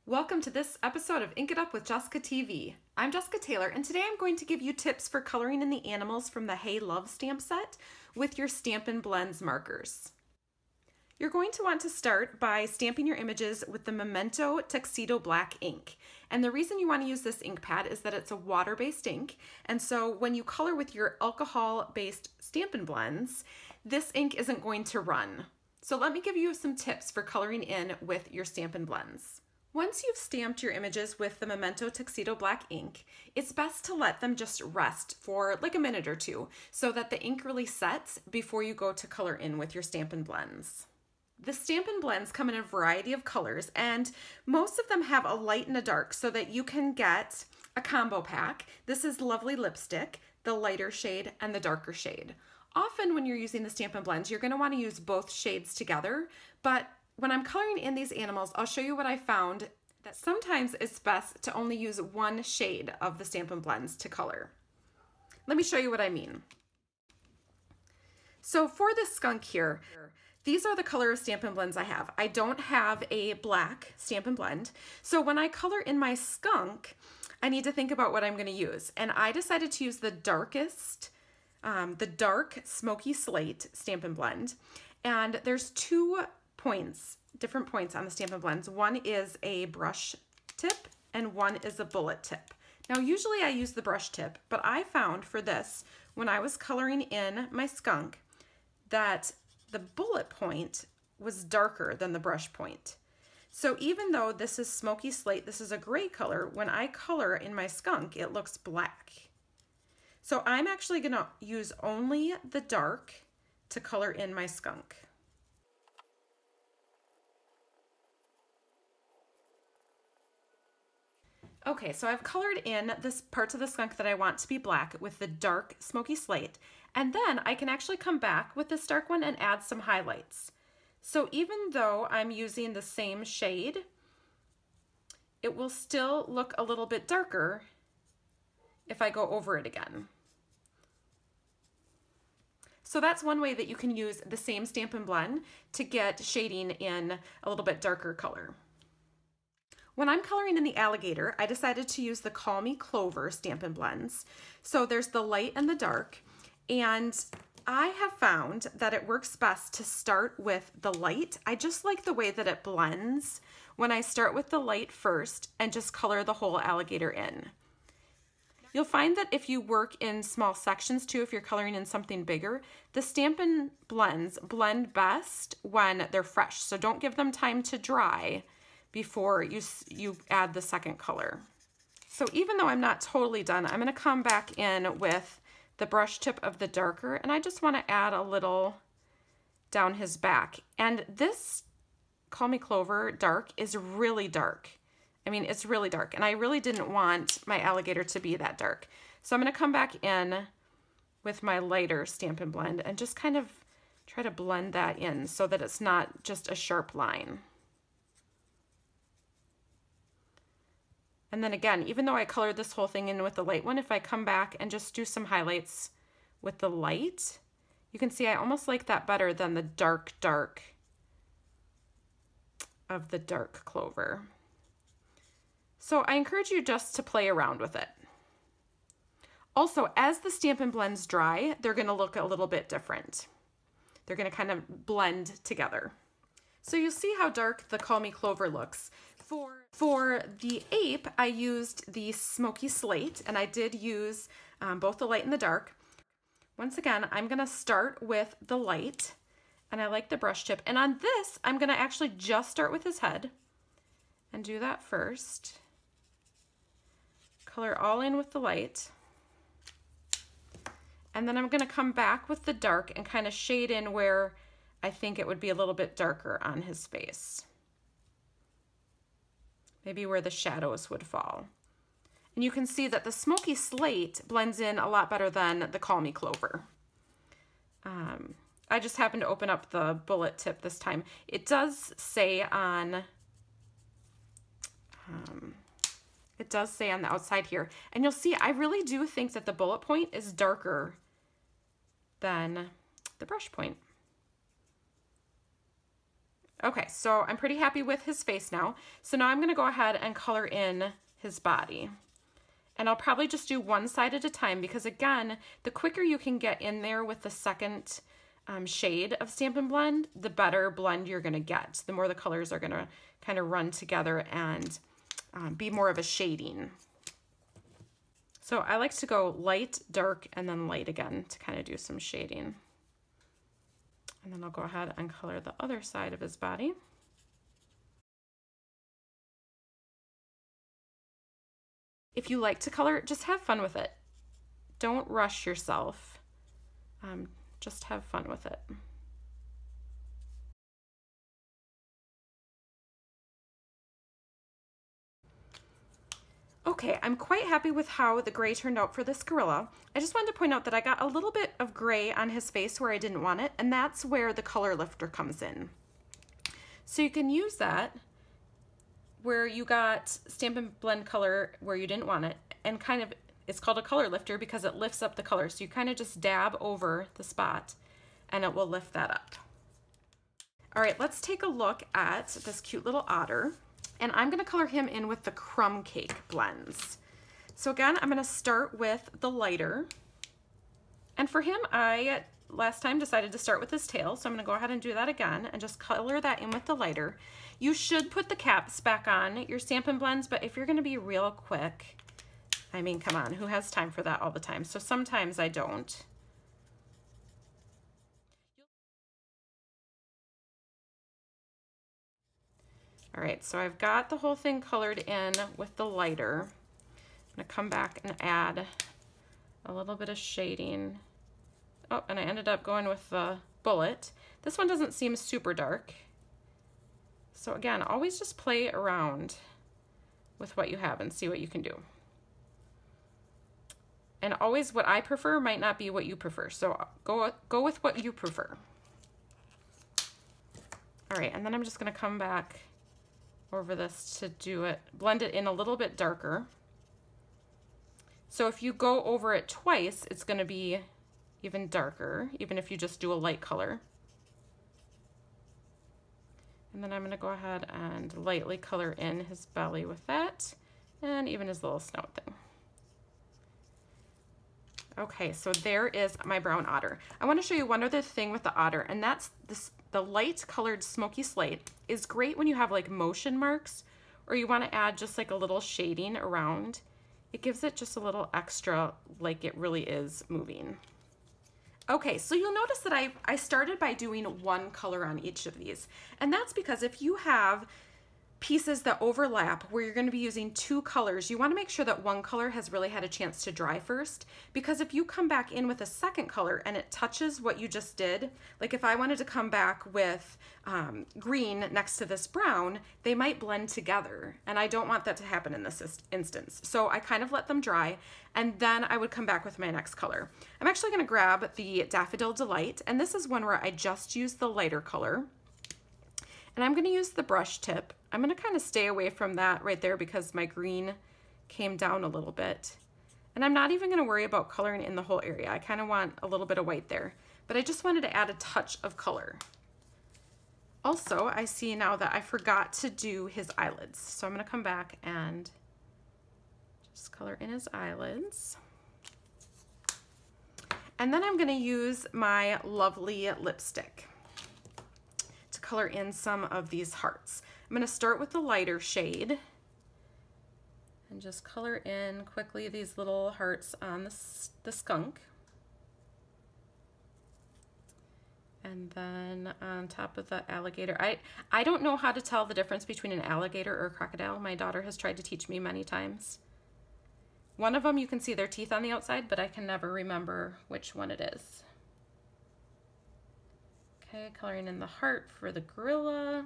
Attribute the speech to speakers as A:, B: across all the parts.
A: Welcome to this episode of Ink It Up with Jessica TV. I'm Jessica Taylor, and today I'm going to give you tips for coloring in the animals from the Hey Love stamp set with your Stampin Blends markers. You're going to want to start by stamping your images with the Memento Tuxedo Black ink. And the reason you want to use this ink pad is that it's a water-based ink, and so when you color with your alcohol-based Stampin Blends, this ink isn't going to run. So let me give you some tips for coloring in with your Stampin Blends. Once you've stamped your images with the Memento Tuxedo Black ink, it's best to let them just rest for like a minute or two so that the ink really sets before you go to color in with your Stampin Blends. The Stampin Blends come in a variety of colors, and most of them have a light and a dark so that you can get a combo pack. This is Lovely Lipstick, the lighter shade, and the darker shade. Often when you're using the Stampin Blends, you're going to want to use both shades together, but when I'm coloring in these animals, I'll show you what I found that sometimes it's best to only use one shade of the Stampin Blends to color. Let me show you what I mean. So for this skunk here, these are the color of Stampin Blends I have. I don't have a black Stampin Blend, so when I color in my skunk, I need to think about what I'm going to use. And I decided to use the darkest, the dark Smoky Slate Stampin Blend. And there's different points on the Stampin Blends. One is a brush tip and one is a bullet tip. Now usually I use the brush tip, but I found for this, when I was coloring in my skunk, that the bullet point was darker than the brush point. So even though this is Smoky Slate, this is a gray color, when I color in my skunk, it looks black. So I'm actually gonna use only the dark to color in my skunk. Okay, so I've colored in this parts of the skunk that I want to be black with the dark Smoky Slate, and then I can actually come back with this dark one and add some highlights. So even though I'm using the same shade, it will still look a little bit darker if I go over it again. So that's one way that you can use the same Stampin' Blend to get shading in a little bit darker color. When I'm coloring in the alligator, I decided to use the Call Me Clover Stampin' Blends. So there's the light and the dark, and I have found that it works best to start with the light. I just like the way that it blends when I start with the light first and just color the whole alligator in. You'll find that if you work in small sections too, if you're coloring in something bigger, the Stampin' Blends blend best when they're fresh. So don't give them time to dry before you add the second color. So even though I'm not totally done, I'm gonna come back in with the brush tip of the darker, and I just wanna add a little down his back. And this Call Me Clover dark is really dark. I mean, it's really dark, and I really didn't want my alligator to be that dark. So I'm gonna come back in with my lighter Stampin' Blend and just kind of try to blend that in so that it's not just a sharp line. And then again, even though I colored this whole thing in with the light one, if I come back and just do some highlights with the light, you can see I almost like that better than the dark of the dark clover. So I encourage you just to play around with it. Also, as the Stampin' Blends dry, they're gonna look a little bit different. They're gonna kind of blend together. So you'll see how dark the Call Me Clover looks. For the ape, I used the Smoky Slate, and I did use both the light and the dark. Once again, I'm gonna start with the light, and I like the brush tip. And on this, I'm gonna actually just start with his head and do that first. Color all in with the light. And then I'm gonna come back with the dark and kind of shade in where I think it would be a little bit darker on his face. Maybe where the shadows would fall. And you can see that the Smoky Slate blends in a lot better than the Call Me Clover. I just happened to open up the bullet tip this time. It does say on, the outside here, and you'll see I really do think that the bullet point is darker than the brush point. Okay, so I'm pretty happy with his face now. So now I'm gonna go ahead and color in his body. And I'll probably just do one side at a time because again, the quicker you can get in there with the second shade of Stampin' Blend, the better blend you're gonna get. The more the colors are gonna kind of run together and be more of a shading. So I like to go light, dark, and then light again to kind of do some shading. And then I'll go ahead and color the other side of his body. If you like to color, just have fun with it. Don't rush yourself. Just have fun with it. Okay, I'm quite happy with how the gray turned out for this gorilla. I just wanted to point out that I got a little bit of gray on his face where I didn't want it, and that's where the color lifter comes in. So you can use that where you got Stampin' Blend color where you didn't want it, and kind of, it's called a color lifter because it lifts up the color. So you kind of just dab over the spot and it will lift that up. All right, let's take a look at this cute little otter. And I'm gonna color him in with the Crumb Cake blends. So again, I'm gonna start with the lighter. And for him, I last time decided to start with his tail, so I'm gonna go ahead and do that again and just color that in with the lighter. You should put the caps back on your Stampin' Blends, but if you're gonna be real quick, I mean, come on, who has time for that all the time? So sometimes I don't. All right, so I've got the whole thing colored in with the lighter. I'm gonna come back and add a little bit of shading. Oh, and I ended up going with the bullet. This one doesn't seem super dark. So again, always just play around with what you have and see what you can do. And always what I prefer might not be what you prefer. So go with what you prefer. All right, and then I'm just gonna come back over this to do it, blend it in a little bit darker. So if you go over it twice, it's gonna be even darker, even if you just do a light color. And then I'm gonna go ahead and lightly color in his belly with that, and even his little snout thing. Okay, so there is my brown otter. I wanna show you one other thing with the otter, and that's this, the light colored smoky slate is great when you have like motion marks or you wanna add just like a little shading around. It gives it just a little extra, like it really is moving. Okay, so you'll notice that I started by doing one color on each of these. And that's because if you have pieces that overlap where you're going to be using two colors, you want to make sure that one color has really had a chance to dry first, because if you come back in with a second color and it touches what you just did, like if I wanted to come back with green next to this brown, they might blend together, and I don't want that to happen in this instance. So I kind of let them dry, and then I would come back with my next color. I'm actually going to grab the Daffodil Delight, and this is one where I just used the lighter color. And I'm going to use the brush tip. I'm going to kind of stay away from that right there because my green came down a little bit. And I'm not even going to worry about coloring in the whole area. I kind of want a little bit of white there. But I just wanted to add a touch of color. Also, I see now that I forgot to do his eyelids. So I'm going to come back and just color in his eyelids. And then I'm going to use my lovely lipstick to color in some of these hearts. I'm going to start with the lighter shade and just color in quickly these little hearts on the skunk. And then on top of the alligator, I don't know how to tell the difference between an alligator or a crocodile. My daughter has tried to teach me many times. One of them you can see their teeth on the outside, but I can never remember which one it is. Okay, coloring in the heart for the gorilla,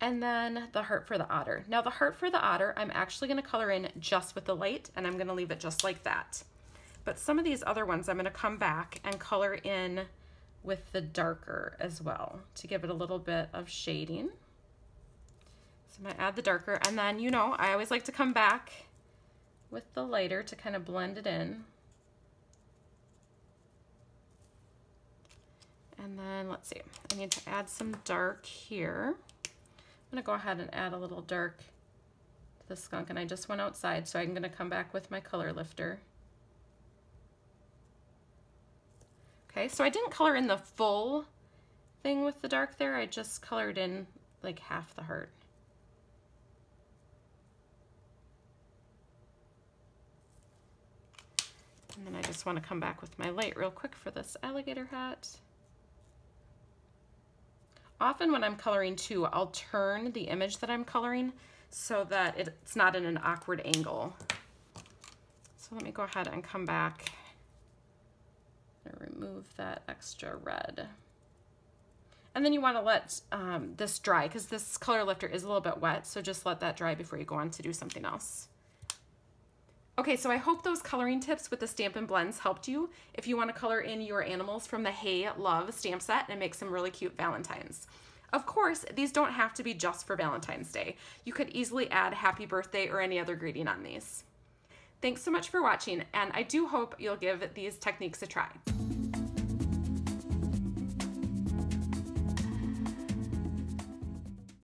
A: and then the heart for the otter. Now the heart for the otter, I'm actually going to color in just with the light, and I'm going to leave it just like that. But some of these other ones, I'm going to come back and color in with the darker as well to give it a little bit of shading. So I'm going to add the darker, and then, you know, I always like to come back with the lighter to kind of blend it in. And then let's see, I need to add some dark here. I'm gonna go ahead and add a little dark to the skunk, and I just went outside, so I'm gonna come back with my color lifter. Okay, so I didn't color in the full thing with the dark there, I just colored in like half the heart. And then I just want to come back with my light real quick for this alligator hat. Often when I'm coloring too, I'll turn the image that I'm coloring so that it's not in an awkward angle. So let me go ahead and come back and remove that extra red. And then you want to let this dry because this color lifter is a little bit wet, so just let that dry before you go on to do something else. Okay, so I hope those coloring tips with the Stampin' Blends helped you if you want to color in your animals from the Hey Love stamp set and make some really cute Valentines. Of course, these don't have to be just for Valentine's Day. You could easily add happy birthday or any other greeting on these. Thanks so much for watching, and I do hope you'll give these techniques a try.